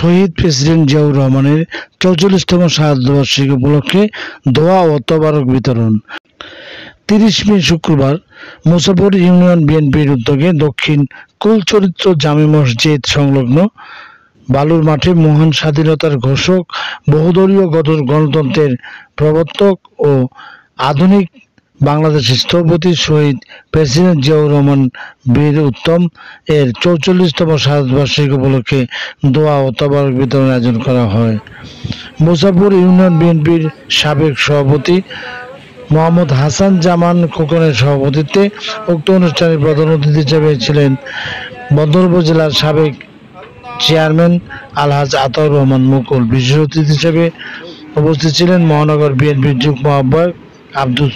শহীদ president Ziaur রহমানের ৪৪তম শাহাদতবার্ষিকী উপলক্ষে দোয়া ও তবারক বিতরণ। ৩০ মে শুক্রবার মুসাপুর ইউনিয়ন বিএনপির উদ্যোগে দক্ষিণ কুলচরিত্র জামে মসজিদ সংলগ্ন বালুর মাঠে মহান স্বাধীনতার ঘোষক, বহুদলীয় গণতন্ত্রের প্রবর্তক ও আধুনিক বাংলাদেশের স্থপতি শহীদ প্রেসিডেন্ট জিয়াউর রহমান বীর উত্তম এর ৪৪তম শাহাদতবার্ষিকী উপলক্ষে দোয়া ও তবারক বিতরণের আয়োজন করা হয়। মুসাপুর ইউনিয়ন বিএনপির সাবেক সভাপতি মোহাম্মদ হাসান জামান খোকনের সভাপতিত্বে উক্ত অনুষ্ঠানে প্রধান অতিথি হিসেবে ছিলেন বন্দর উপজেলার সাবেক চেয়ারম্যান আলহাজ আতাউর রহমান মুকুল। বিশেষ অতিথি হিসেবে উপস্থিত ছিলেন মহানগর বিএনপির যুগ্ম আহ্বায়ক আব্দুল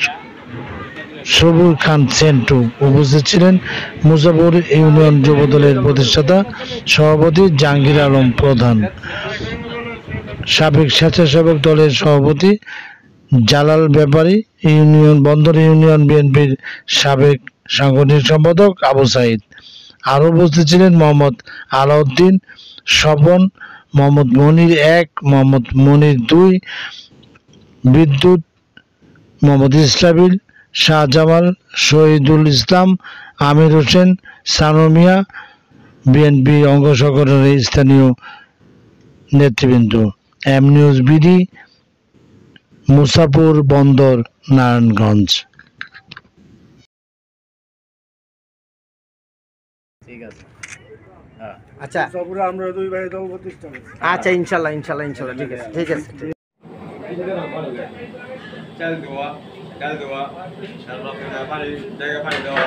সবুর খান সেন্টু। উপস্থিত ছিলেন মুসাপুর ইউনিয়ন যুবদলের প্রতিষ্ঠাতা সভাপতি জাহাঙ্গীর আলম প্রধান, সাবেক স্বেচ্ছাসেবক দলের সভাপতি জালাল ব্যাপারী, বন্দর ইউনিয়ন বিএনপির সাবেক সাংগঠনিক সম্পাদক আবু সাইদ। আরও উপস্থিত ছিলেন মোহাম্মদ আলাউদ্দিন স্বপন, মোহাম্মদ মনির ১, মোহাম্মদ মনির ২, বিদ্যুৎ, মোহাম্মদ ইসরাবিল, শাহজামাল, শহীদুল ইসলাম, আমির হোসেন, সানোয়ার মিয়া, বিএনপি অঙ্গ সংগঠনের স্থানীয় নেতৃবৃন্দ। এম নিউজ বিডি, মুসাপুর বন্দর, নারায়ণগঞ্জ। আচ্ছা আমরা দুই ভাই দল প্রতিষ্ঠা করছি। আচ্ছা ইনশাল্লাহ ঠিক আছে চাল দোয়া চাল দোয়া জায়গা পাই দেওয়া